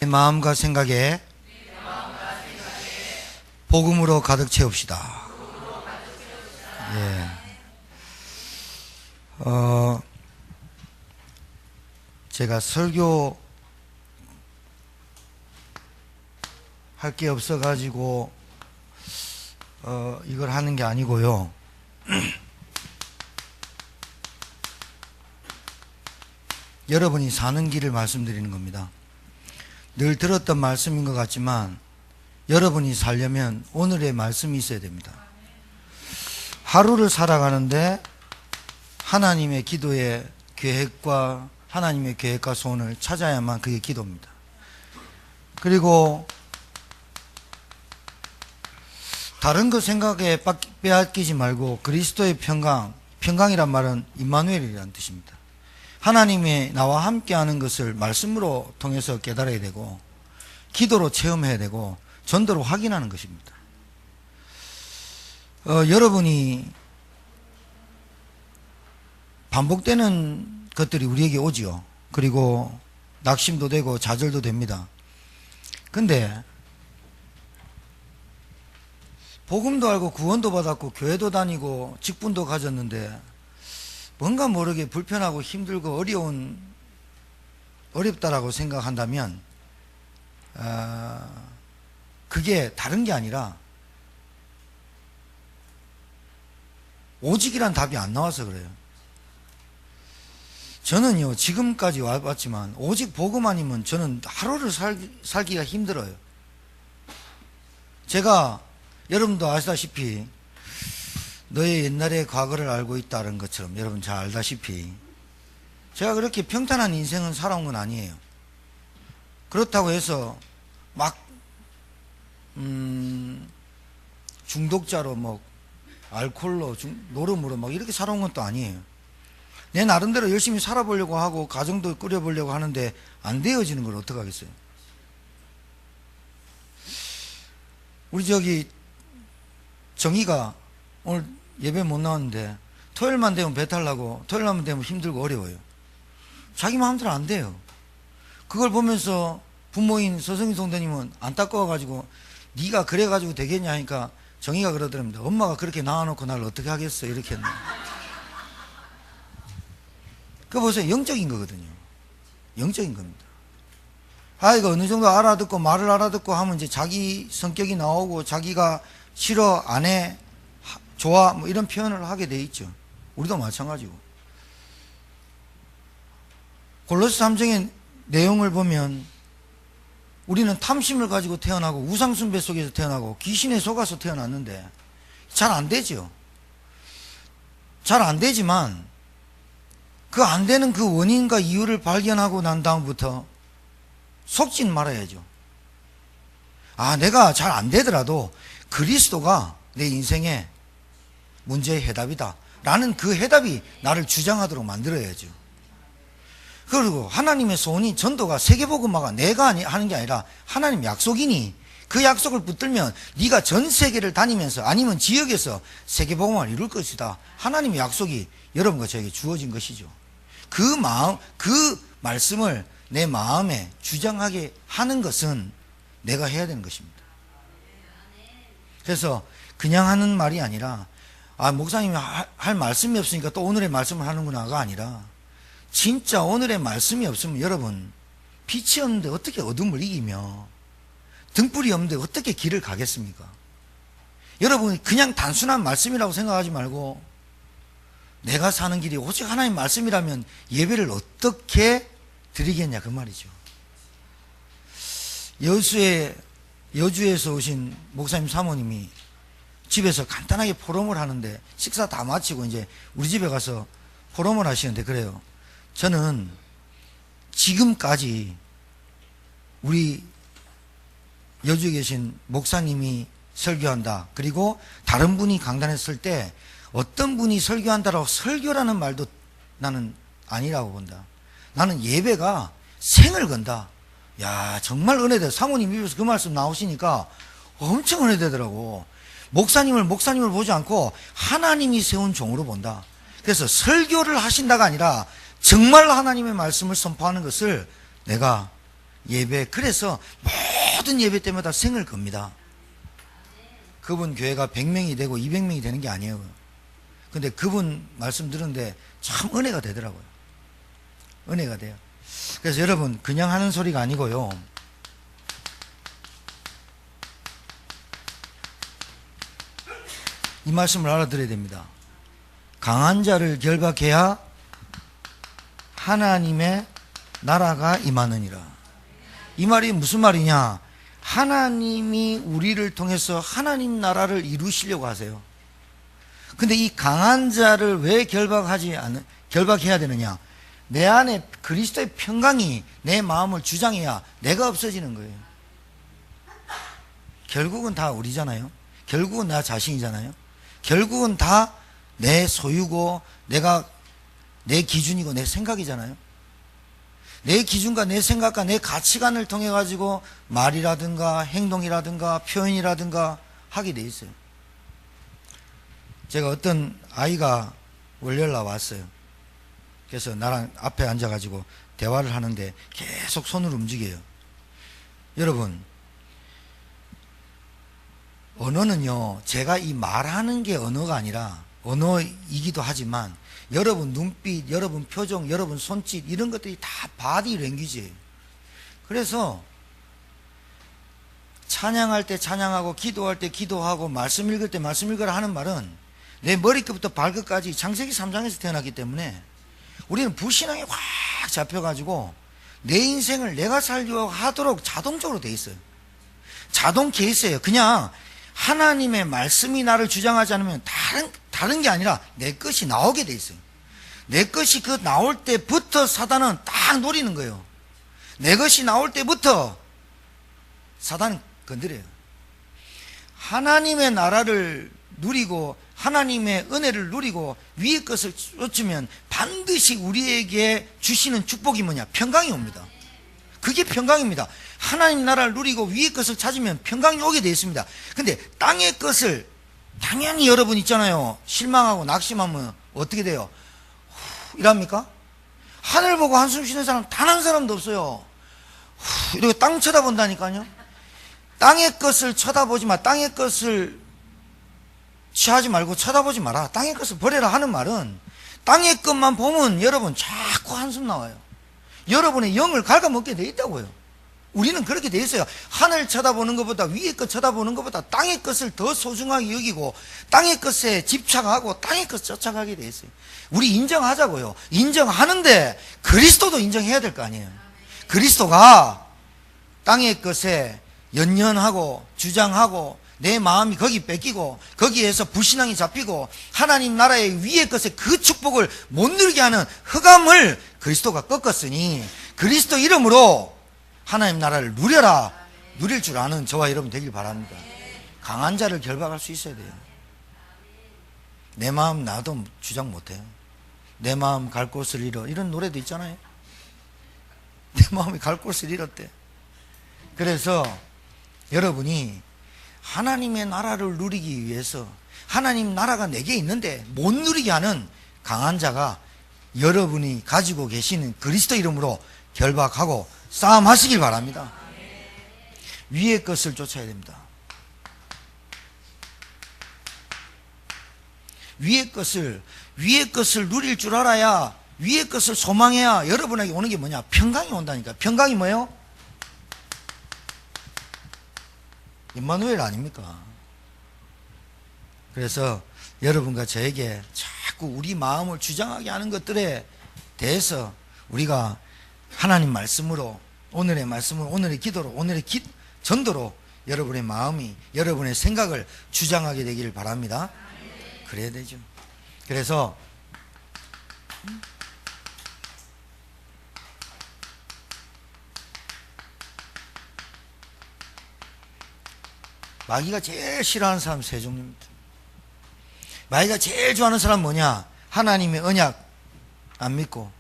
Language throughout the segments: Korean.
내 마음과 생각에 복음으로 가득 채웁시다. 예. 제가 설교 할 게 없어가지고 이걸 하는 게 아니고요. 여러분이 사는 길을 말씀드리는 겁니다. 늘 들었던 말씀인 것 같지만 여러분이 살려면 오늘의 말씀이 있어야 됩니다. 하루를 살아가는데 하나님의 기도의 계획과 하나님의 계획과 소원을 찾아야만 그게 기도입니다. 그리고 다른 거 생각에 빼앗기지 말고 그리스도의 평강이란 말은 임마누엘이라는 뜻입니다. 하나님이 나와 함께하는 것을 말씀으로 통해서 깨달아야 되고 기도로 체험해야 되고 전도로 확인하는 것입니다. 여러분이 반복되는 것들이 우리에게 오지요. 그리고 낙심도 되고 좌절도 됩니다. 근데 복음도 알고 구원도 받았고 교회도 다니고 직분도 가졌는데 뭔가 모르게 불편하고 힘들고 어렵다라고 생각한다면 그게 다른 게 아니라 오직이란 답이 안 나와서 그래요. 저는요 지금까지 와봤지만 오직 복음 아니면 저는 하루를 살기가 힘들어요. 제가 여러분도 아시다시피 너의 옛날의 과거를 알고 있다는 것처럼 여러분 잘 알다시피 제가 그렇게 평탄한 인생은 살아온 건 아니에요. 그렇다고 해서 막 중독자로 뭐 알코올로 노름으로 막 이렇게 살아온 것도 아니에요. 내 나름대로 열심히 살아보려고 하고 가정도 꾸려보려고 하는데 안 되어지는 걸 어떡하겠어요. 우리 저기 정희가 오늘 예배 못 나왔는데 토요일만 되면 배탈 나고 토요일만 되면 힘들고 어려워요. 자기 마음대로 안 돼요. 그걸 보면서 부모인 서성희 성도님은 안타까워가지고 네가 그래가지고 되겠냐 하니까 정희가 그러더랍니다. 엄마가 그렇게 낳아놓고 나를 어떻게 하겠어 이렇게 했나. 그거 보세요. 영적인 거거든요. 영적인 겁니다. 아이가 어느 정도 알아듣고 말을 알아듣고 하면 이제 자기 성격이 나오고 자기가 싫어 안 해 좋아 뭐 이런 표현을 하게 돼 있죠. 우리도 마찬가지고. 골로새 3장의 내용을 보면 우리는 탐심을 가지고 태어나고 우상숭배 속에서 태어나고 귀신에 속아서 태어났는데 잘 안 되죠. 잘 안 되지만 그 안 되는 그 원인과 이유를 발견하고 난 다음부터 속진 말아야죠. 내가 잘 안 되더라도 그리스도가 내 인생의 문제의 해답이다 라는 그 해답이 나를 주장하도록 만들어야죠. 그리고 하나님의 소원이 전도가 세계복음화가 내가 하는 게 아니라 하나님 약속이니 그 약속을 붙들면 네가 전 세계를 다니면서 아니면 지역에서 세계복음화를 이룰 것이다. 하나님의 약속이 여러분과 저에게 주어진 것이죠. 그 말씀을 내 마음에 주장하게 하는 것은 내가 해야 되는 것입니다. 그래서 그냥 하는 말이 아니라 목사님이 할 말씀이 없으니까 또 오늘의 말씀을 하는구나가 아니라 진짜 오늘의 말씀이 없으면 여러분 빛이 없는데 어떻게 어둠을 이기며 등불이 없는데 어떻게 길을 가겠습니까? 여러분이 그냥 단순한 말씀이라고 생각하지 말고 내가 사는 길이 오직 하나님 말씀이라면 예배를 어떻게 드리겠냐 그 말이죠. 여주에서 오신 목사님 사모님이 집에서 간단하게 포럼을 하는데 식사 다 마치고 이제 우리 집에 가서 포럼을 하시는데 그래요. 저는 지금까지 우리 여주에 계신 목사님이 설교한다. 그리고 다른 분이 강단했을 때 어떤 분이 설교한다라고 설교라는 말도 나는 아니라고 본다. 나는 예배가 생을 건다. 야, 정말 은혜돼. 사모님 입에서 그 말씀 나오시니까 엄청 은혜되더라고. 목사님을 보지 않고 하나님이 세운 종으로 본다. 그래서 설교를 하신다가 아니라 정말 하나님의 말씀을 선포하는 것을 내가 예배, 그래서 모든 예배 때마다 생을 겁니다. 그분 교회가 100명이 되고 200명이 되는 게 아니에요. 근데 그분 말씀 들었는데 참 은혜가 되더라고요. 은혜가 돼요. 그래서 여러분, 그냥 하는 소리가 아니고요, 이 말씀을 알아들어야 됩니다. 강한 자를 결박해야 하나님의 나라가 임하느니라. 이 말이 무슨 말이냐? 하나님이 우리를 통해서 하나님 나라를 이루시려고 하세요. 근데 이 강한 자를 왜 결박해야 되느냐? 내 안에 그리스도의 평강이 내 마음을 주장해야 내가 없어지는 거예요. 결국은 다 우리잖아요. 결국은 나 자신이잖아요. 결국은 다 내 소유고 내가 내 기준이고 내 생각이잖아요. 내 기준과 내 생각과 내 가치관을 통해 가지고 말이라든가 행동이라든가 표현이라든가 하게 돼 있어요. 제가 어떤 아이가 월요일 날 왔어요. 그래서 나랑 앞에 앉아 가지고 대화를 하는데 계속 손을 움직여요. 여러분, 언어는요, 제가 이 말하는 게 언어가 아니라, 언어이기도 하지만 여러분 눈빛, 여러분 표정, 여러분 손짓, 이런 것들이 다 바디 랭귀지예요. 그래서 찬양할 때 찬양하고, 기도할 때 기도하고, 말씀 읽을 때 말씀 읽으라 하는 말은 내 머리끝부터 발끝까지 창세기 3장에서 태어났기 때문에 우리는 불신앙에 확 잡혀가지고 내 인생을 내가 살려고 하도록 자동적으로 돼 있어요. 자동 케이스예요. 그냥 하나님의 말씀이 나를 주장하지 않으면 다른 게 아니라 내 것이 나오게 돼 있어요. 내 것이 그 나올 때부터 사단은 딱 노리는 거예요. 내 것이 나올 때부터 사단은 건드려요. 하나님의 나라를 누리고 하나님의 은혜를 누리고 위의 것을 쫓으면 반드시 우리에게 주시는 축복이 뭐냐? 평강이 옵니다. 그게 평강입니다. 하나님 나라를 누리고 위의 것을 찾으면 평강이 오게 되어 있습니다. 근데 땅의 것을, 당연히 여러분 있잖아요, 실망하고 낙심하면 어떻게 돼요? 이랍니까? 하늘 보고 한숨 쉬는 사람 단 한 사람도 없어요. 이렇게 땅 쳐다본다니까요. 땅의 것을 쳐다보지 마. 땅의 것을 취하지 말고 쳐다보지 마라. 땅의 것을 버려라 하는 말은, 땅의 것만 보면 여러분 자꾸 한숨 나와요. 여러분의 영을 갉아먹게 돼 있다고요. 우리는 그렇게 돼 있어요. 하늘 쳐다보는 것보다, 위의 것 쳐다보는 것보다 땅의 것을 더 소중하게 여기고 땅의 것에 집착하고 땅의 것 쫓아가게 돼 있어요. 우리 인정하자고요. 인정하는데 그리스도도 인정해야 될 거 아니에요. 그리스도가 땅의 것에 연연하고 주장하고 내 마음이 거기 뺏기고 거기에서 불신앙이 잡히고 하나님 나라의 위의 것에 그 축복을 못 누리게 하는 흑암을 그리스도가 꺾었으니, 그리스도 이름으로 하나님 나라를 누려라, 누릴 줄 아는 저와 여러분 되길 바랍니다. 강한 자를 결박할 수 있어야 돼요. 내 마음 나도 주장 못해요. 내 마음 갈 곳을 잃어, 이런 노래도 있잖아요. 내 마음이 갈 곳을 잃었대. 그래서 여러분이 하나님의 나라를 누리기 위해서, 하나님 나라가 내게 있는데 못 누리게 하는 강한 자가 여러분이 가지고 계시는 그리스도 이름으로 결박하고 싸움하시길 바랍니다. 위의 것을 쫓아야 됩니다. 위의 것을 누릴 줄 알아야, 위의 것을 소망해야 여러분에게 오는 게 뭐냐? 평강이 온다니까. 평강이 뭐예요? 임마누엘 아닙니까? 그래서 여러분과 저에게 자꾸 우리 마음을 주장하게 하는 것들에 대해서 우리가 하나님 말씀으로, 오늘의 말씀으로, 오늘의 기도로, 오늘의 전도로 여러분의 마음이, 여러분의 생각을 주장하게 되기를 바랍니다. 그래야 되죠. 그래서 마귀가 제일 싫어하는 사람 세 종류입니다. 마귀가 제일 좋아하는 사람 뭐냐? 하나님의 언약 안 믿고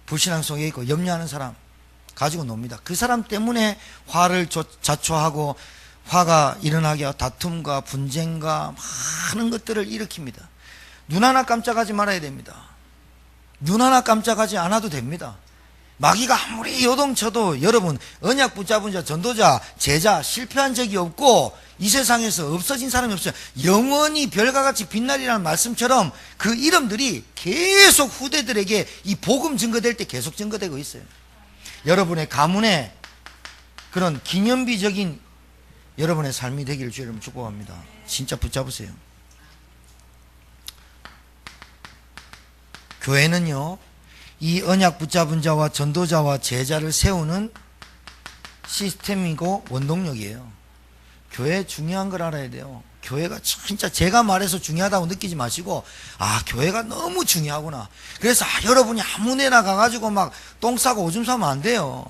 불신앙 속에 있고 염려하는 사람 가지고 놉니다. 그 사람 때문에 화를 자초하고 화가 일어나게 하고 다툼과 분쟁과 많은 것들을 일으킵니다. 눈 하나 깜짝하지 말아야 됩니다. 눈 하나 깜짝하지 않아도 됩니다. 마귀가 아무리 요동쳐도 여러분 언약 붙잡은 자, 전도자, 제자 실패한 적이 없고 이 세상에서 없어진 사람이 없어요. 영원히 별과 같이 빛나리라는 말씀처럼 그 이름들이 계속 후대들에게 이 복음 증거될 때 계속 증거되고 있어요. 여러분의 가문에 그런 기념비적인 여러분의 삶이 되기를 주의 이름으로 축복합니다. 진짜 붙잡으세요. 교회는요, 이 언약 붙잡은 자와 전도자와 제자를 세우는 시스템이고 원동력이에요. 교회 중요한 걸 알아야 돼요. 교회가 진짜 제가 말해서 중요하다고 느끼지 마시고, 아, 교회가 너무 중요하구나. 그래서 여러분이 아무 데나 가가지고 막 똥 싸고 오줌 싸면 안 돼요.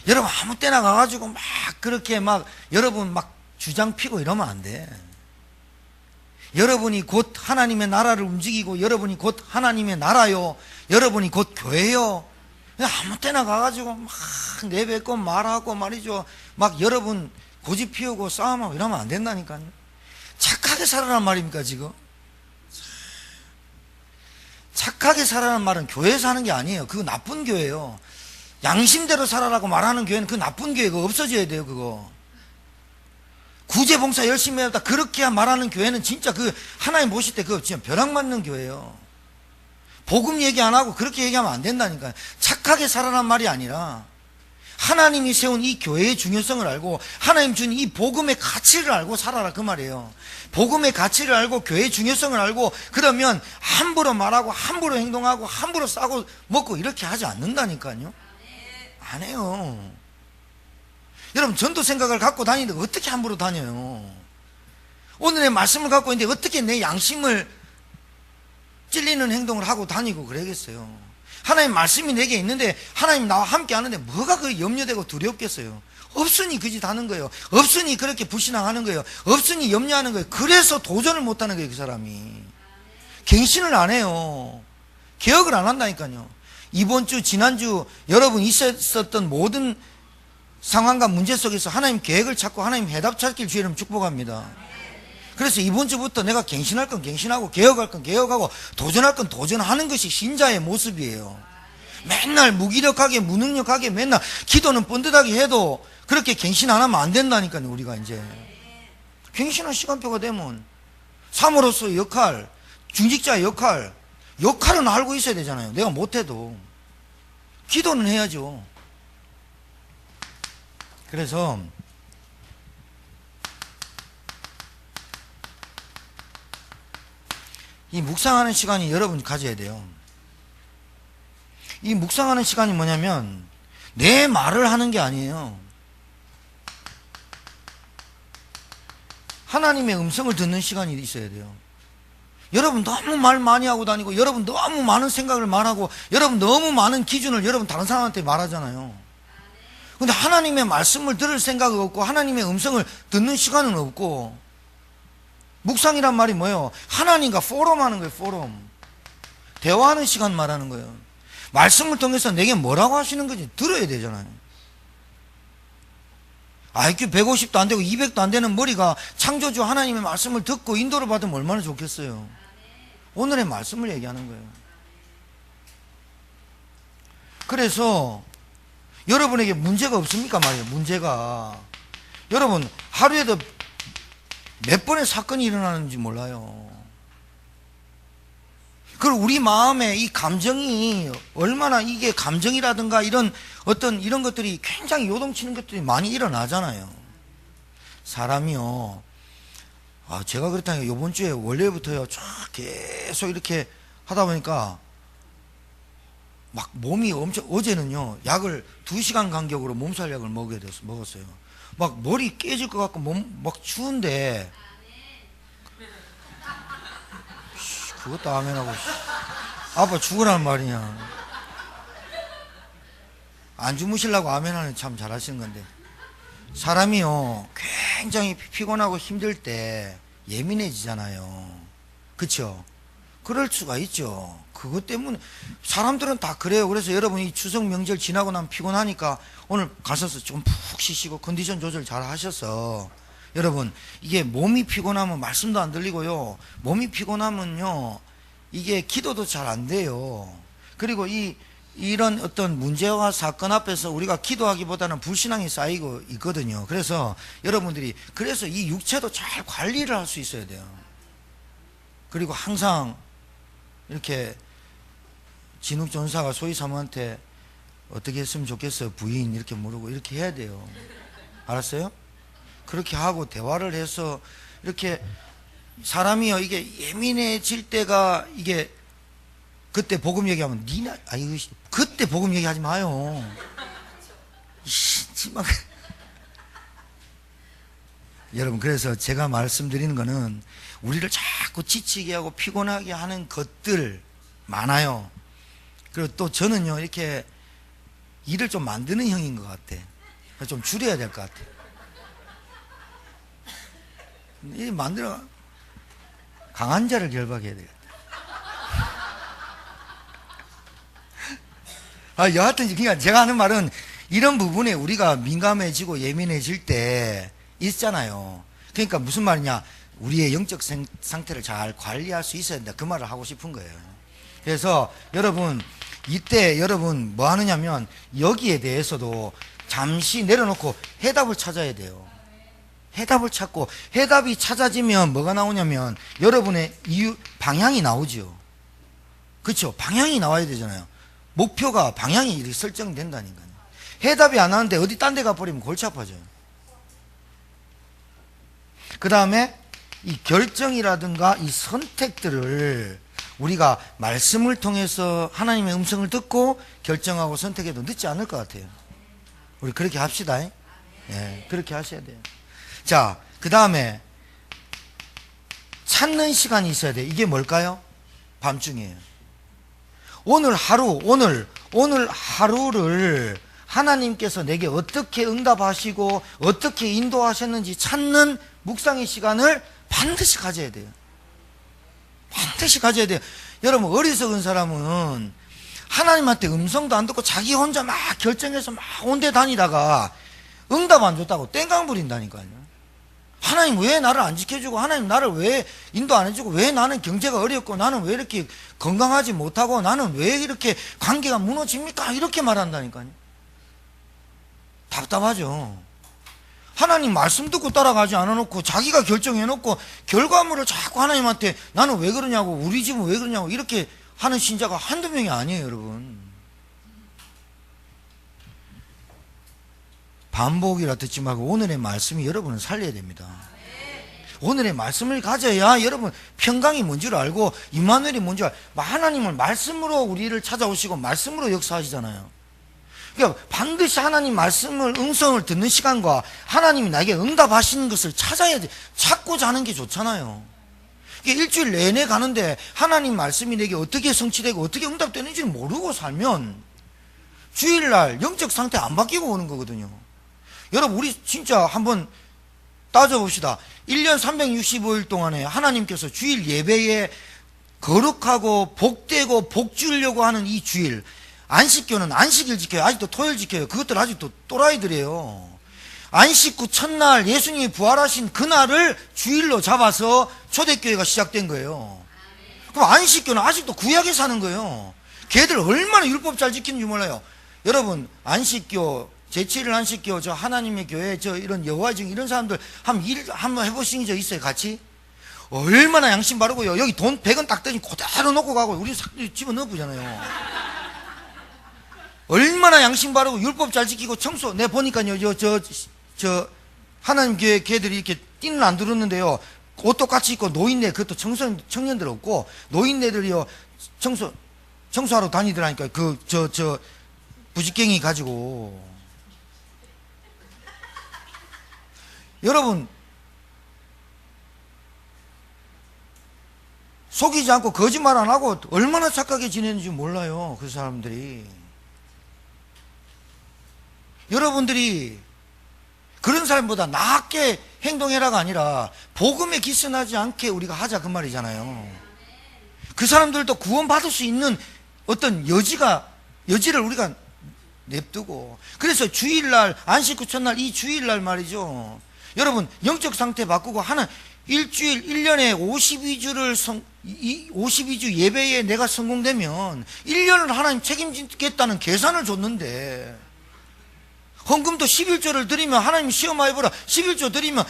여러분 아무 때나 가가지고 막 그렇게 막 여러분 막 주장 피고 이러면 안 돼. 여러분이 곧 하나님의 나라를 움직이고 여러분이 곧 하나님의 나라요. 여러분이 곧 교회요. 아무 때나 가가지고 막 내뱉고 말하고 말이죠. 막 여러분 고집 피우고 싸움하고 이러면 안 된다니까요. 착하게 살아란 말입니까 지금? 착하게 살아라는 말은 교회에서 하는 게 아니에요. 그거 나쁜 교회예요. 양심대로 살아라고 말하는 교회는 그 나쁜 교회 그거 없어져야 돼요. 그거 구제봉사 열심히 해야 그렇게 말하는 교회는 진짜 그 하나님 보실 때 그거 진짜 벼락 맞는 교회예요. 복음 얘기 안 하고 그렇게 얘기하면 안 된다니까요. 착하게 살아란 말이 아니라 하나님이 세운 이 교회의 중요성을 알고 하나님 준 이 복음의 가치를 알고 살아라 그 말이에요. 복음의 가치를 알고 교회의 중요성을 알고 그러면 함부로 말하고 함부로 행동하고 함부로 싸고 먹고 이렇게 하지 않는다니까요. 안 해요. 여러분 전도 생각을 갖고 다니는데 어떻게 함부로 다녀요? 오늘의 말씀을 갖고 있는데 어떻게 내 양심을 찔리는 행동을 하고 다니고 그러겠어요? 하나님 말씀이 내게 있는데 하나님 나와 함께 하는데 뭐가 그 염려되고 두렵겠어요? 없으니 그 짓 하는 거예요. 없으니 그렇게 불신앙하는 거예요. 없으니 염려하는 거예요. 그래서 도전을 못하는 거예요. 그 사람이 갱신을 안 해요. 개혁을 안 한다니까요. 이번 주 지난주 여러분 있었던 모든 상황과 문제 속에서 하나님 계획을 찾고 하나님 해답 찾길 주의 이름 축복합니다. 그래서 이번 주부터 내가 갱신할 건 갱신하고 개혁할 건 개혁하고 도전할 건 도전하는 것이 신자의 모습이에요. 맨날 무기력하게 무능력하게 맨날 기도는 번듯하게 해도 그렇게 갱신 안 하면 안 된다니까요. 우리가 이제 갱신할 시간표가 되면 사모로서의 역할, 중직자의 역할은 알고 있어야 되잖아요. 내가 못해도 기도는 해야죠. 그래서 이 묵상하는 시간이 여러분 가져야 돼요. 이 묵상하는 시간이 뭐냐면 내 말을 하는 게 아니에요. 하나님의 음성을 듣는 시간이 있어야 돼요. 여러분 너무 말 많이 하고 다니고 여러분 너무 많은 생각을 말하고 여러분 너무 많은 기준을 여러분 다른 사람한테 말하잖아요. 근데 하나님의 말씀을 들을 생각은 없고 하나님의 음성을 듣는 시간은 없고 묵상이란 말이 뭐예요? 하나님과 포럼하는 거예요. 포럼 대화하는 시간 말하는 거예요. 말씀을 통해서 내게 뭐라고 하시는 건지 들어야 되잖아요. IQ 150도 안 되고 200도 안 되는 머리가 창조주 하나님의 말씀을 듣고 인도를 받으면 얼마나 좋겠어요. 오늘의 말씀을 얘기하는 거예요. 그래서 여러분에게 문제가 없습니까 말이에요. 문제가 여러분 하루에도 몇 번의 사건이 일어나는지 몰라요. 그리고 우리 마음에 이 감정이 얼마나 이게 감정이라든가 이런 어떤 이런 것들이 굉장히 요동치는 것들이 많이 일어나잖아요. 사람이요. 제가 그렇다니까 이번 주에 원래부터요 쫙 계속 이렇게 하다 보니까 막 몸이 엄청 어제는요 약을 2시간 간격으로 몸살 약을 먹었어요. 막 머리 깨질 것 같고 몸 막 추운데 그것도 아멘하고 아빠 죽으라는 말이냐. 안 주무시려고 아멘하는 참 잘하시는 건데 사람이요 굉장히 피곤하고 힘들 때 예민해지잖아요. 그쵸? 그럴 수가 있죠. 그것 때문에 사람들은 다 그래요. 그래서 여러분 이 추석 명절 지나고 나면 피곤하니까 오늘 가셔서 좀 푹 쉬시고 컨디션 조절 잘 하셔서 여러분 이게 몸이 피곤하면 말씀도 안 들리고요. 몸이 피곤하면요 이게 기도도 잘 안 돼요. 그리고 이 이런 어떤 문제와 사건 앞에서 우리가 기도하기보다는 불신앙이 쌓이고 있거든요. 그래서 여러분들이 그래서 이 육체도 잘 관리를 할 수 있어야 돼요. 그리고 항상 이렇게 진욱 전사가 소희 사모한테 어떻게 했으면 좋겠어요 부인 이렇게 물고 이렇게 해야 돼요. 알았어요? 그렇게 하고 대화를 해서 이렇게 사람이요 이게 예민해질 때가 이게 그때 복음 얘기하면 니나 아이고 그때 복음 얘기하지 마요. 여러분 그래서 제가 말씀드리는 거는 우리를 자꾸 지치게 하고 피곤하게 하는 것들 많아요. 그리고 또 저는요 이렇게 일을 좀 만드는 형인 것 같아. 좀 줄여야 될 것 같아. 이 만들어 강한 자를 결박해야 되겠다. 여하튼 그러니까 제가 하는 말은 이런 부분에 우리가 민감해지고 예민해질 때 있잖아요. 그러니까 무슨 말이냐, 우리의 영적 상태를 잘 관리할 수 있어야 된다, 그 말을 하고 싶은 거예요. 그래서 여러분 이때 여러분 뭐 하느냐면 여기에 대해서도 잠시 내려놓고 해답을 찾아야 돼요. 해답을 찾고, 해답이 찾아지면 뭐가 나오냐면 여러분의 이유 방향이 나오죠. 그렇죠? 방향이 나와야 되잖아요. 목표가 방향이 이렇게 설정된다니까요. 해답이 안 나오는데 어디 딴 데 가버리면 골치 아파져요. 그 다음에 이 결정이라든가 이 선택들을 우리가 말씀을 통해서 하나님의 음성을 듣고 결정하고 선택해도 늦지 않을 것 같아요. 우리 그렇게 합시다. 예, 그렇게 하셔야 돼요. 자, 그 다음에 찾는 시간이 있어야 돼요. 이게 뭘까요? 밤중이에요. 오늘 하루를 하나님께서 내게 어떻게 응답하시고 어떻게 인도하셨는지 찾는 묵상의 시간을 반드시 가져야 돼요. 반드시 가져야 돼요. 여러분, 어리석은 사람은 하나님한테 음성도 안 듣고 자기 혼자 막 결정해서 막 온데 다니다가 응답 안 줬다고 땡깡 부린다니까요. 하나님 왜 나를 안 지켜주고, 하나님 나를 왜 인도 안 해주고, 왜 나는 경제가 어렵고, 나는 왜 이렇게 건강하지 못하고, 나는 왜 이렇게 관계가 무너집니까? 이렇게 말한다니까요. 답답하죠. 하나님 말씀 듣고 따라가지 않아놓고 자기가 결정해놓고 결과물을 자꾸 하나님한테 나는 왜 그러냐고, 우리 집은 왜 그러냐고 이렇게 하는 신자가 한두 명이 아니에요, 여러분. 반복이라 듣지 말고 오늘의 말씀이 여러분을 살려야 됩니다. 오늘의 말씀을 가져야 여러분 평강이 뭔지를 알고 임마누엘이 뭔지 알고, 하나님은 말씀으로 우리를 찾아오시고 말씀으로 역사하시잖아요. 그러니까 반드시 하나님 말씀을, 음성을 듣는 시간과 하나님이 나에게 응답하시는 것을 찾아야 돼. 찾고 자는 게 좋잖아요. 그러니까 일주일 내내 가는데 하나님 말씀이 내게 어떻게 성취되고 어떻게 응답되는지를 모르고 살면 주일날 영적 상태 안 바뀌고 오는 거거든요. 여러분, 우리 진짜 한번 따져봅시다. 1년 365일 동안에 하나님께서 주일 예배에 거룩하고 복되고 복 주려고 하는 이 주일, 안식교는 안식일 지켜요. 아직도 토요일 지켜요. 그것들 아직도 또라이들이에요. 안식 후 첫날 예수님이 부활하신 그날을 주일로 잡아서 초대교회가 시작된 거예요. 그럼 안식교는 아직도 구약에 사는 거예요. 걔들 얼마나 율법 잘 지키는지 몰라요. 여러분, 안식교, 제7일 안식교, 저 하나님의 교회, 저 이런 여호와 증인 이런 사람들 한번 해보신 적 있어요, 같이? 얼마나 양심 바르고요. 여기 돈 100원 딱 떼니 그대로 놓고 가고, 우리 집어넣어 보잖아요. 얼마나 양심 바르고 율법 잘 지키고 청소. 내 보니까요, 저 하나님 교회 걔들이 이렇게 띠는 안 들었는데요, 옷 똑같이 입고 노인네, 그것도 청년들 없고 노인네들이요 청소하러 다니더라니까. 저 부직갱이 가지고. 여러분, 속이지 않고 거짓말 안 하고 얼마나 착하게 지내는지 몰라요, 그 사람들이. 여러분들이 그런 사람보다 나게 행동해라가 아니라 복음에 기스나지 않게 우리가 하자, 그 말이잖아요. 그 사람들도 구원받을 수 있는 어떤 여지를 우리가 냅두고. 그래서 주일날, 안식 후 첫날, 이 주일날 말이죠, 여러분 영적 상태 바꾸고 일주일, 1년에 52주를 52주 예배에 내가 성공되면 1년을 하나님 책임지겠다는 계산을 줬는데, 헌금도 11조를 드리면 하나님 시험하여 보라, 11조 드리면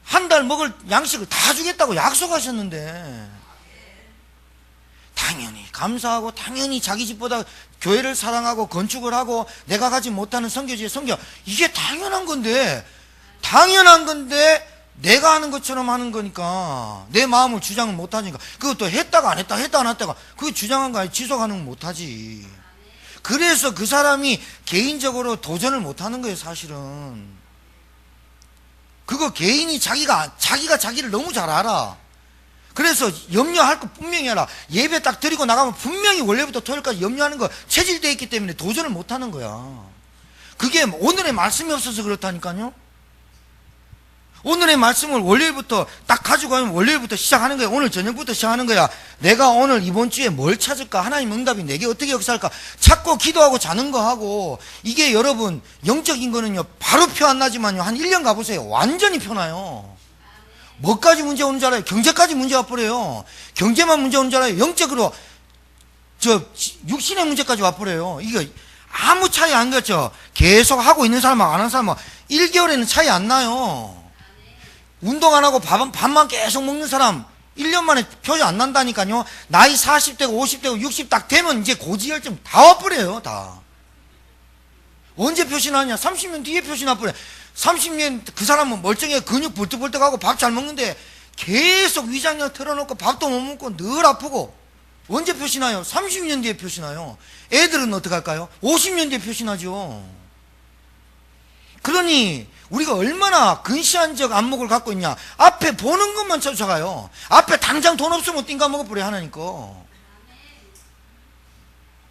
한 달 먹을 양식을 다 주겠다고 약속하셨는데, 당연히 감사하고 당연히 자기 집보다 교회를 사랑하고 건축을 하고 내가 가지 못하는 선교지에 섬겨, 이게 당연한 건데 내가 하는 것처럼 하는 거니까, 내 마음을 주장을 못하니까, 그것도 했다가 안 했다, 했다 안 했다가, 그거 주장한 거 아니, 지속하는 건 못하지. 그래서 그 사람이 개인적으로 도전을 못하는 거예요, 사실은. 그거 개인이 자기가 자기를 너무 잘 알아. 그래서 염려할 거 분명히 알아. 예배 딱 드리고 나가면 분명히 월요일부터 토요일까지 염려하는 거 체질되어 있기 때문에 도전을 못하는 거야. 그게 오늘의 말씀이 없어서 그렇다니까요. 오늘의 말씀을 월요일부터 딱 가지고 가면 월요일부터 시작하는 거야. 오늘 저녁부터 시작하는 거야. 내가 오늘 이번 주에 뭘 찾을까? 하나님 응답이 내게 어떻게 역사할까? 찾고 기도하고 자는 거 하고, 이게 여러분 영적인 거는요, 바로 표 안 나지만요, 한 1년 가보세요. 완전히 표 나요. 뭐까지 문제 오는 줄 알아요? 경제까지 문제 와버려요. 경제만 문제 오는 줄 알아요? 영적으로 육신의 문제까지 와버려요. 이거 아무 차이 안 갔죠. 계속 하고 있는 사람하고 안 하는 사람하고 1개월에는 차이 안 나요. 운동 안 하고 밥만 계속 먹는 사람 1년 만에 표시 안 난다니까요. 나이 40대고 50대고 60 딱 되면 이제 고지혈증 다 와버려요. 다. 언제 표시 나냐? 30년 뒤에 표시 나버려. 30년 그 사람은 멀쩡해, 근육 벌떡벌떡하고 밥 잘 먹는데 계속 위장약 틀어놓고 밥도 못 먹고 늘 아프고, 언제 표시 나요? 30년 뒤에 표시 나요. 애들은 어떡할까요? 50년 뒤에 표시 나죠. 그러니 우리가 얼마나 근시안적 안목을 갖고 있냐. 앞에 보는 것만 쫓아가요. 앞에 당장 돈 없으면 띵가 먹어버려, 하나님 거.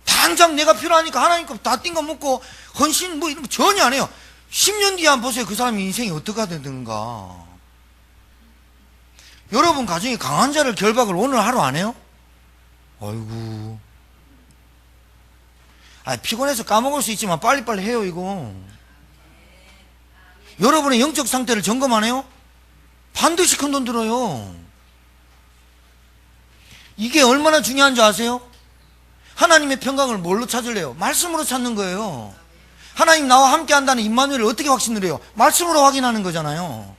당장 내가 필요하니까 하나님 거 다 띵가 먹고 헌신 뭐 이런 거 전혀 안 해요. 10년 뒤에 한번 보세요. 그 사람의 인생이 어떻게 되는가. 여러분 가정에 강한 자를 결박을 오늘 하루 안 해요? 아이고. 피곤해서 까먹을 수 있지만 빨리빨리 해요, 이거. 여러분의 영적 상태를 점검 안 해요? 반드시 큰 돈 들어요. 이게 얼마나 중요한 줄 아세요? 하나님의 평강을 뭘로 찾을래요? 말씀으로 찾는 거예요. 하나님 나와 함께 한다는 임마누엘을 어떻게 확신을 해요? 말씀으로 확인하는 거잖아요.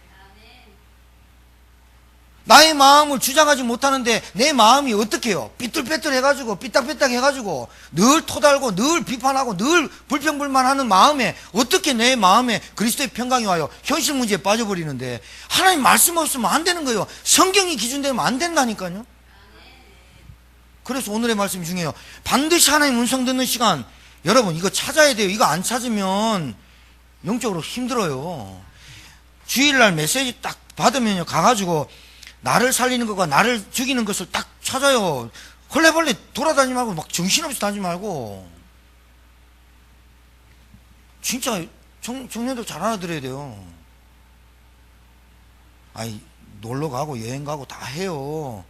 나의 마음을 주장하지 못하는데 내 마음이 어떻게 해요? 삐뚤빼뚤 해가지고 삐딱삐딱 해가지고 늘 토달고 늘 비판하고 늘 불평불만하는 마음에 어떻게 내 마음에 그리스도의 평강이 와요? 현실 문제에 빠져버리는데, 하나님 말씀 없으면 안 되는 거예요. 성경이 기준되면 안 된다니까요. 그래서 오늘의 말씀이 중요해요. 반드시 하나님 음성 듣는 시간, 여러분 이거 찾아야 돼요. 이거 안 찾으면 영적으로 힘들어요. 주일날 메시지 딱 받으면요, 가가지고 나를 살리는 것과 나를 죽이는 것을 딱 찾아요. 헐레벌레 돌아다니지 말고 막 정신없이 다니지 말고. 진짜 청년들 잘 알아들어야 돼요. 아니, 놀러 가고 여행 가고 다 해요.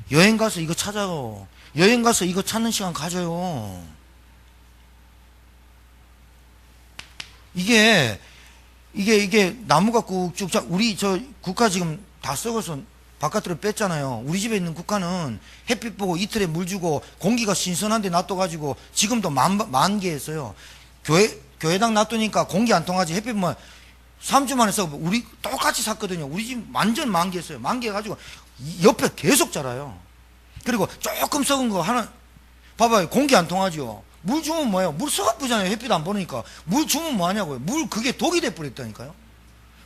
여행 가서 이거 찾아요. 여행 가서 이거 찾는 시간 가져요. 이게 나무가 꾹쭉, 우리 저 국화 지금 다 썩어서 바깥으로 뺐잖아요. 우리 집에 있는 국화는 햇빛 보고 이틀에 물 주고 공기가 신선한데 놔둬가지고 지금도 만개했어요. 교회당 놔두니까 공기 안 통하지. 햇빛 뭐 3주 만에 썩어. 우리 똑같이 샀거든요. 우리 집 완전 만개했어요. 만개해가지고 옆에 계속 자라요. 그리고 조금 썩은 거 하나 봐봐요. 공기 안 통하죠. 물 주면 뭐예요? 물 썩어쁘잖아요. 햇빛 안 보니까. 물 주면 뭐하냐고요. 물 그게 독이 돼버렸다니까요.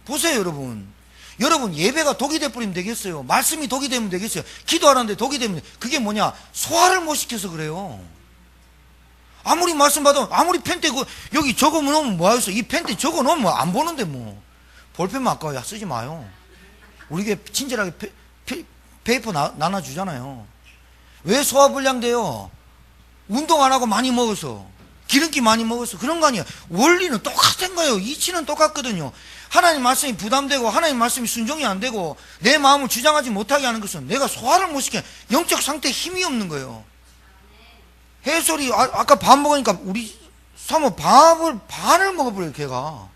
보세요, 여러분. 여러분 예배가 독이 돼버리면 되겠어요? 말씀이 독이 되면 되겠어요? 기도하는데 독이 되면, 그게 뭐냐? 소화를 못 시켜서 그래요. 아무리 말씀 받아도, 아무리 펜대 여기 적어 놓으면 뭐하겠어? 이 펜대 적어 놓으면 안 보는데 뭐. 볼펜만 아까워. 야, 쓰지 마요. 우리게 친절하게 페이퍼 나눠주잖아요. 왜 소화불량 돼요? 운동 안 하고 많이 먹어서, 기름기 많이 먹어서 그런 거 아니에요. 원리는 똑같은 거예요. 이치는 똑같거든요. 하나님 말씀이 부담되고 하나님 말씀이 순종이 안 되고 내 마음을 주장하지 못하게 하는 것은 내가 소화를 못 시켜, 영적 상태에 힘이 없는 거예요. 해솔이 아까 밥 먹으니까 우리 사모 밥을 반을 먹어버려요. 걔가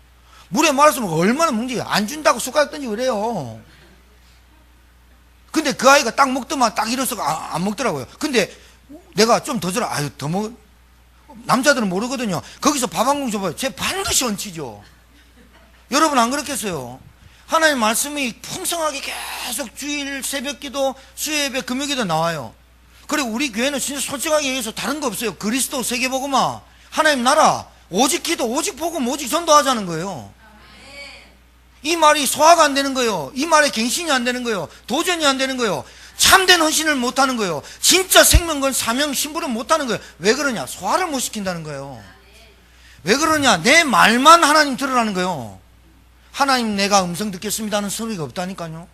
물에 말아서 먹어. 얼마나 문제야. 안 준다고 숟가락 던지고 그래요. 근데 그 아이가 딱 먹더만 딱 일어서 안 먹더라고요. 근데 내가 좀 더 줘라. 아유, 더 먹, 남자들은 모르거든요. 거기서 밥 한 공기 줘봐요. 쟤 반드시 얹히죠. 여러분 안 그렇겠어요? 하나님 말씀이 풍성하게 계속 주일 새벽 기도, 수요예배, 금요 기도 나와요. 그리고 우리 교회는 진짜 솔직하게 얘기해서 다른 거 없어요. 그리스도 세계복음화, 하나님 나라, 오직 기도, 오직 복음, 오직 전도하자는 거예요. 이 말이 소화가 안 되는 거예요. 이 말에 갱신이 안 되는 거예요. 도전이 안 되는 거예요. 참된 헌신을 못 하는 거예요. 진짜 생명건 사명 심부름 못 하는 거예요. 왜 그러냐? 소화를 못 시킨다는 거예요. 왜 그러냐? 내 말만 하나님 들으라는 거예요. 하나님 내가 음성 듣겠습니다 하는 소리가 없다니까요.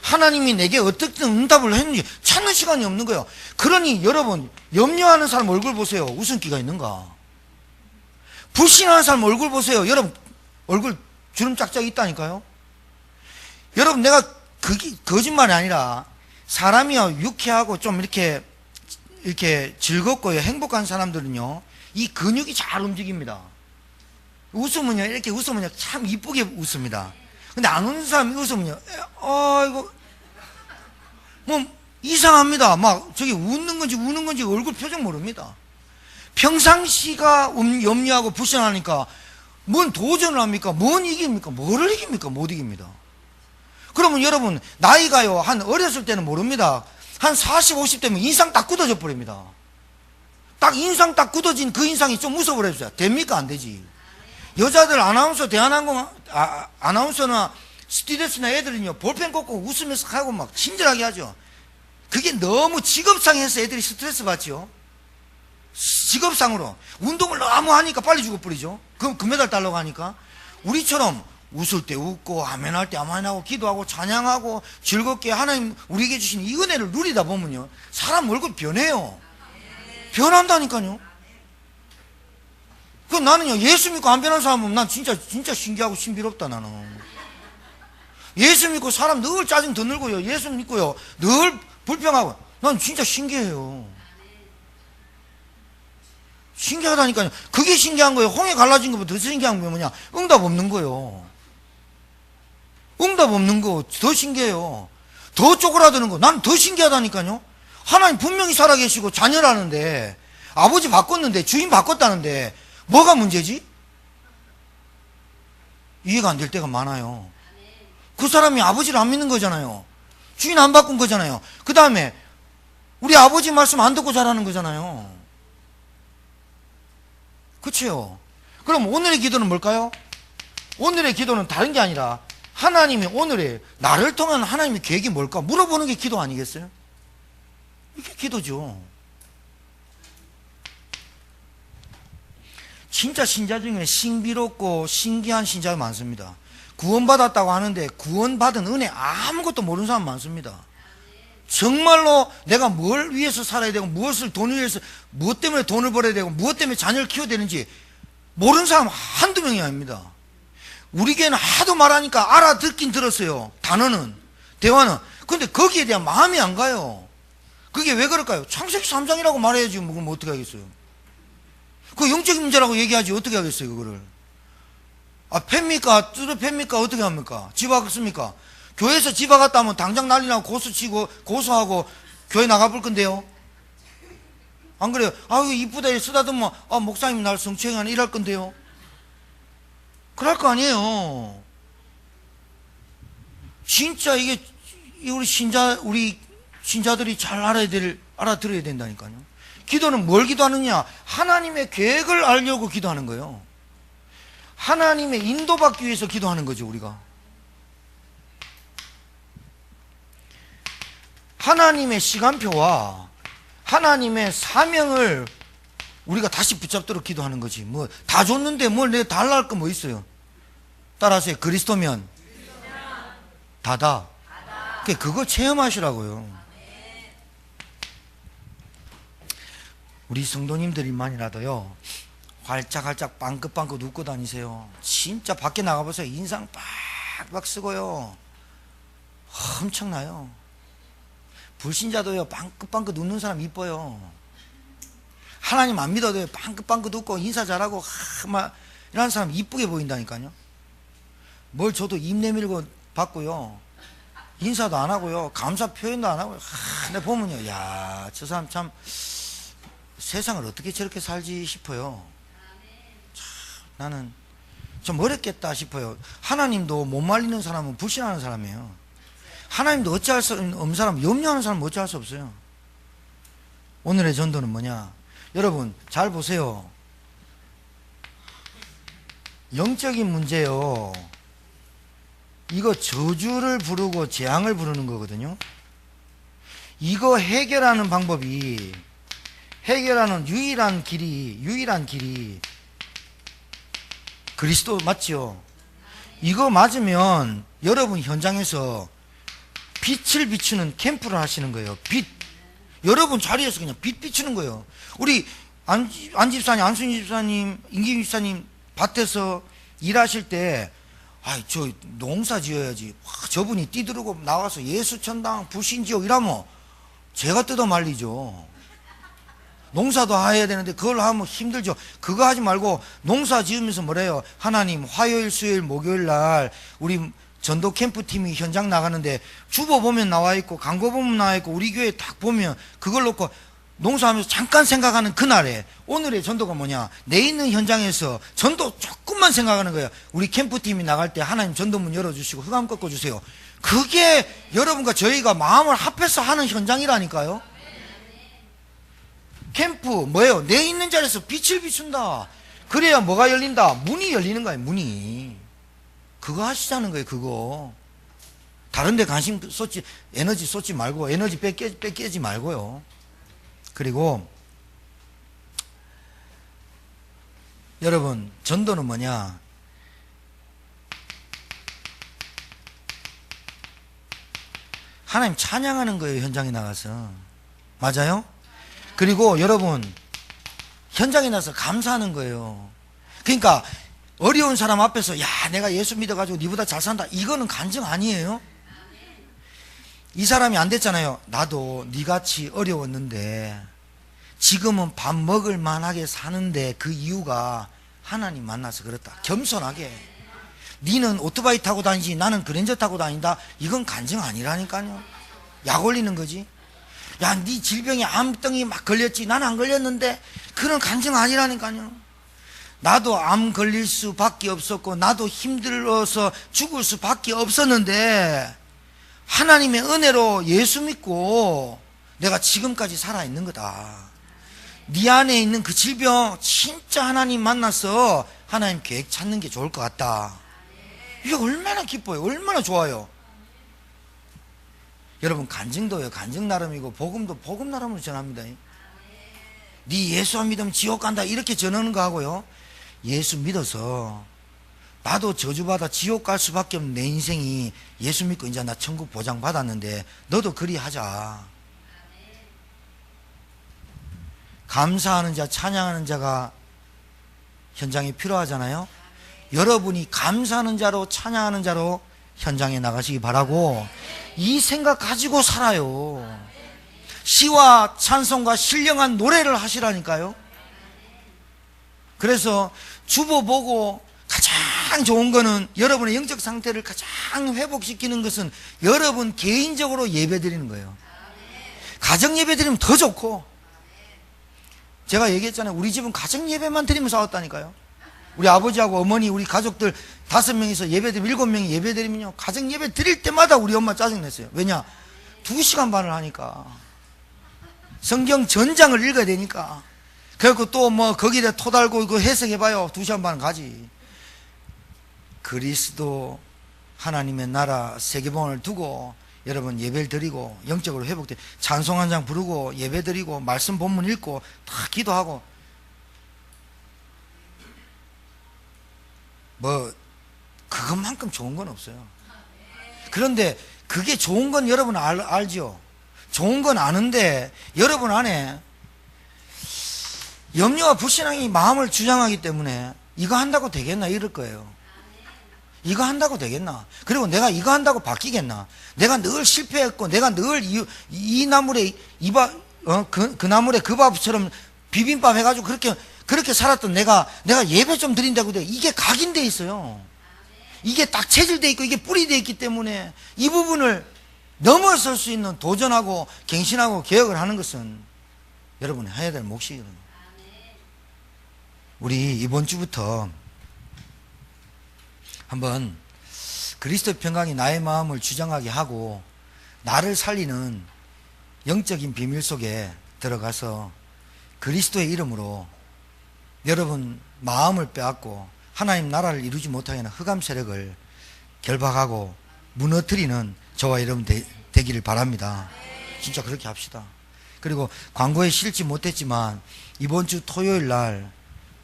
하나님이 내게 어떻게 응답을 했는지 찾는 시간이 없는 거예요. 그러니 여러분, 염려하는 사람 얼굴 보세요. 웃음기가 있는가? 불신하는 사람 얼굴 보세요. 여러분 얼굴 주름 짝짝이 있다니까요. 여러분 내가 그게 거짓말이 아니라 사람이요 유쾌하고 좀 이렇게 즐겁고요 행복한 사람들은요 이 근육이 잘 움직입니다. 웃으면요 이렇게 웃으면요 참 이쁘게 웃습니다. 근데 안 웃는 사람이 웃으면요 이거 뭐 이상합니다. 막 저기 웃는 건지 우는 건지 얼굴 표정 모릅니다. 평상시가 염려하고 불신하니까 뭔 도전을 합니까? 뭔 이깁니까? 뭐를 이깁니까? 못 이깁니다. 그러면 여러분 나이가요 한 어렸을 때는 모릅니다. 한 40, 50대면 인상 딱 굳어져 버립니다. 딱 인상 딱 굳어진 그 인상이 좀 웃어버려주세요. 됩니까? 안 되지. 여자들 아나운서 대한항공 아나운서나 스튜디오스나 애들은요 볼펜 꽂고 웃으면서 하고 막 친절하게 하죠. 그게 너무 직업상해서 애들이 스트레스 받죠. 직업상으로 운동을 너무 하니까 빨리 죽어버리죠. 그럼 금메달 따려고 하니까. 우리처럼 웃을 때 웃고 아멘할 때 아멘하고 기도하고 찬양하고 즐겁게 하나님 우리에게 주신 이 은혜를 누리다 보면요 사람 얼굴 변해요. 변한다니까요. 그 나는요 예수 믿고 안 변한 사람은 난 진짜 신기하고 신비롭다. 나는 예수 믿고 사람 늘 짜증 더 늘고요 예수 믿고요 늘 불평하고 난 진짜 신기해요. 신기하다니까요. 그게 신기한 거예요. 홍해 갈라진 것보다 더 신기한 게 뭐냐? 응답 없는 거예요. 응답 없는 거 더 신기해요. 더 쪼그라드는 거 난 더 신기하다니까요. 하나님 분명히 살아계시고 자녀라는데 아버지 바꿨는데 주인 바꿨다는데 뭐가 문제지? 이해가 안 될 때가 많아요. 그 사람이 아버지를 안 믿는 거잖아요. 주인 안 바꾼 거잖아요. 그 다음에 우리 아버지 말씀 안 듣고 자라는 거잖아요. 그렇죠? 그럼 오늘의 기도는 뭘까요? 오늘의 기도는 다른 게 아니라 하나님이 오늘의 나를 통한 하나님의 계획이 뭘까 물어보는 게 기도 아니겠어요? 이게 기도죠. 진짜 신자 중에 신비롭고 신기한 신자가 많습니다. 구원받았다고 하는데 구원받은 은혜 아무것도 모르는 사람 많습니다. 정말로 내가 뭘 위해서 살아야 되고 무엇을 돈을 위해서 무엇 때문에 돈을 벌어야 되고 무엇 때문에 자녀를 키워야 되는지 모르는 사람 한두 명이 아닙니다. 우리 교회는 하도 말하니까 알아듣긴 들었어요. 단어는 대화는. 근데 거기에 대한 마음이 안 가요. 그게 왜 그럴까요? 창세기 3장이라고 말해야지 뭐 그럼 어떻게 하겠어요? 그 영적인 문제라고 얘기하지 어떻게 하겠어요 그거를. 팹니까? 뚜드팹니까? 어떻게 합니까? 집 왔습니까? 교회에서 집 와갔다 하면 당장 난리 나고 고소치고 고소하고 교회 나가볼 건데요. 안 그래요? 아유 이쁘다 쓰다듬어 목사님 날 성추행하네 이럴 건데요. 그럴 거 아니에요. 진짜 이게 우리 신자들이 잘 알아들어야 된다니까요. 기도는 뭘 기도하느냐? 하나님의 계획을 알려고 기도하는 거예요. 하나님의 인도받기 위해서 기도하는 거죠 우리가. 하나님의 시간표와 하나님의 사명을 우리가 다시 붙잡도록 기도하는 거지. 뭐 다 줬는데 뭘 내가 달라 할 거 뭐 있어요? 따라하세요. 그리스도면 다다. 그거 체험하시라고요. 우리 성도님들만이라도요 활짝활짝 빵긋빵긋 웃고 다니세요. 진짜 밖에 나가보세요. 인상 빡빡 쓰고요 엄청나요. 불신자도요 빵긋빵긋 웃는 사람 이뻐요. 하나님 안 믿어도요 빵긋빵긋 웃고 인사 잘하고 막 이런 사람 이쁘게 보인다니까요. 뭘 줘도 입 내밀고 받고요 인사도 안 하고요. 감사 표현도 안 하고요. 근데 보면요. 야, 저 사람 참 세상을 어떻게 저렇게 살지 싶어요. 참, 나는 좀 어렵겠다 싶어요. 하나님도 못 말리는 사람은 불신하는 사람이에요. 하나님도 어찌할 수 없는 사람, 염려하는 사람은 어찌할 수 없어요. 오늘의 전도는 뭐냐? 여러분 잘 보세요. 영적인 문제요. 이거 저주를 부르고 재앙을 부르는 거거든요. 이거 해결하는 방법이, 해결하는 유일한 길이 그리스도 맞죠? 이거 맞으면 여러분 현장에서 빛을 비추는 캠프를 하시는 거예요. 빛. 여러분 자리에서 그냥 빛 비추는 거예요. 우리 안 집사님, 안순희 집사님, 임기임 집사님 밭에서 일하실 때, 저 농사 지어야지. 저분이 뛰들고 나와서 예수천당, 불신지옥 이러면 제가 뜯어 말리죠. 농사도 해야 되는데 그걸 하면 힘들죠. 그거 하지 말고 농사 지으면서 뭐래요? 하나님, 화요일, 수요일, 목요일 날 우리 전도 캠프 팀이 현장 나가는데 주보 보면 나와 있고 광고 보면 나와 있고 우리 교회 딱 보면 그걸 놓고 농사하면서 잠깐 생각하는 그날에 오늘의 전도가 뭐냐? 내 있는 현장에서 전도 조금만 생각하는 거예요. 우리 캠프팀이 나갈 때 하나님 전도문 열어주시고 흑암 꺾어주세요. 그게 여러분과 저희가 마음을 합해서 하는 현장이라니까요. 캠프 뭐예요? 내 있는 자리에서 빛을 비춘다. 그래야 뭐가 열린다? 문이 열리는 거예요. 문이. 그거 하시자는 거예요. 그거. 다른 데 관심 쏟지, 에너지 쏟지 말고, 에너지 뺏기지 말고요. 그리고 여러분 전도는 뭐냐? 하나님 찬양하는 거예요. 현장에 나가서. 맞아요? 그리고 여러분 현장에 나가서 감사하는 거예요. 그러니까 어려운 사람 앞에서 야 내가 예수 믿어가지고 니보다 잘 산다 이거는 간증 아니에요. 이 사람이 안 됐잖아요. 나도 니같이 어려웠는데 지금은 밥 먹을 만하게 사는데 그 이유가 하나님 만나서 그렇다. 겸손하게. 니는 오토바이 타고 다니지 나는 그랜저 타고 다닌다. 이건 간증 아니라니까요. 약 올리는 거지. 야, 니 질병에 암병이 막 걸렸지 나는 안 걸렸는데 그런 간증 아니라니까요. 나도 암 걸릴 수밖에 없었고 나도 힘들어서 죽을 수밖에 없었는데 하나님의 은혜로 예수 믿고 내가 지금까지 살아있는 거다. 네 안에 있는 그 질병 진짜 하나님 만나서 하나님 계획 찾는 게 좋을 것 같다. 이게 얼마나 기뻐요. 얼마나 좋아요. 여러분 간증도요 간증 나름이고 복음도 복음 나름으로 전합니다. 네 예수 안 믿으면 지옥 간다 이렇게 전하는 거 하고요, 예수 믿어서 나도 저주받아 지옥 갈 수밖에 없는 내 인생이 예수 믿고 이제 나 천국 보장 받았는데 너도 그리 하자. 감사하는 자 찬양하는 자가 현장에 필요하잖아요. 여러분이 감사하는 자로 찬양하는 자로 현장에 나가시기 바라고 이 생각 가지고 살아요. 시와 찬송과 신령한 노래를 하시라니까요. 그래서 주보 보고 가장 좋은 거는 여러분의 영적 상태를 가장 회복시키는 것은 여러분 개인적으로 예배 드리는 거예요. 가정 예배 드리면 더 좋고, 제가 얘기했잖아요. 우리 집은 가정 예배만 드리면서 싸웠다니까요. 우리 아버지하고 어머니 우리 가족들 5명이서 예배 드리면 7명이 예배 드리면요 가정 예배 드릴 때마다 우리 엄마 짜증냈어요. 왜냐? 2시간 반을 하니까 성경 전장을 읽어야 되니까. 그래갖고 또 뭐 거기다 토 달고 이거 해석해봐요. 2시간 반 가지. 그리스도 하나님의 나라 세계봉을 두고 여러분 예배를 드리고 영적으로 회복돼 찬송 한 장 부르고 예배 드리고 말씀 본문 읽고 다 기도하고 뭐 그것만큼 좋은 건 없어요. 그런데 그게 좋은 건 여러분 알죠? 좋은 건 아는데 여러분 안에 염려와 불신앙이 마음을 주장하기 때문에 이거 한다고 되겠나 이럴 거예요. 이거 한다고 되겠나? 그리고 내가 이거 한다고 바뀌겠나? 내가 늘 실패했고 내가 늘 이 나물에 그 나물에 그 밥처럼 비빔밥 해가지고 그렇게 살았던 내가 예배 좀 드린다고 돼. 이게 각인돼 있어요. 이게 딱 체질돼 있고 이게 뿌리돼 있기 때문에 이 부분을 넘어설 수 있는 도전하고 갱신하고 개혁을 하는 것은 여러분이 해야 될 몫이거든요. 우리 이번 주부터 한번 그리스도 평강이 나의 마음을 주장하게 하고 나를 살리는 영적인 비밀 속에 들어가서 그리스도의 이름으로 여러분 마음을 빼앗고 하나님 나라를 이루지 못하게 하는 흑암 세력을 결박하고 무너뜨리는 저와 여러분 되기를 바랍니다. 진짜 그렇게 합시다. 그리고 광고에 실지 못했지만 이번 주 토요일 날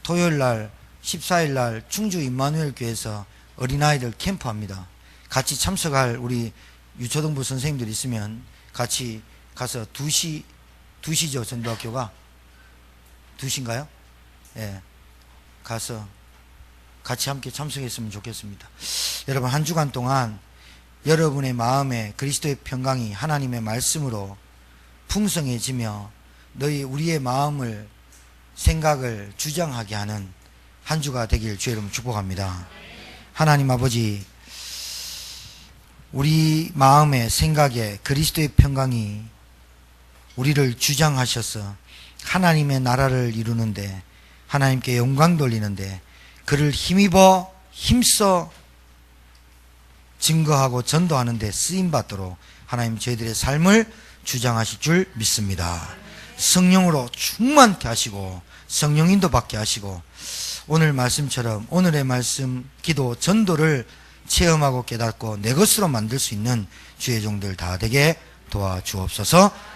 14일 날 충주 임마누엘 교회에서 어린아이들 캠프합니다. 같이 참석할 우리 유초등부 선생님들 있으면 같이 가서 2시죠, 전도학교가 2시인가요? 예, 가서 같이 함께 참석했으면 좋겠습니다. 여러분, 한 주간 동안 여러분의 마음에 그리스도의 평강이 하나님의 말씀으로 풍성해지며 우리의 마음을 생각을 주장하게 하는 한 주가 되길 주의 이름으로 축복합니다. 하나님 아버지, 우리 마음의 생각에 그리스도의 평강이 우리를 주장하셔서 하나님의 나라를 이루는데, 하나님께 영광 돌리는데 그를 힘써 증거하고 전도하는 데 쓰임받도록 하나님 저희들의 삶을 주장하실 줄 믿습니다. 성령으로 충만케 하시고 성령 인도 받게 하시고 오늘 말씀처럼 오늘의 말씀, 기도, 전도를 체험하고 깨닫고 내 것으로 만들 수 있는 주의 종들 다 되게 도와주옵소서.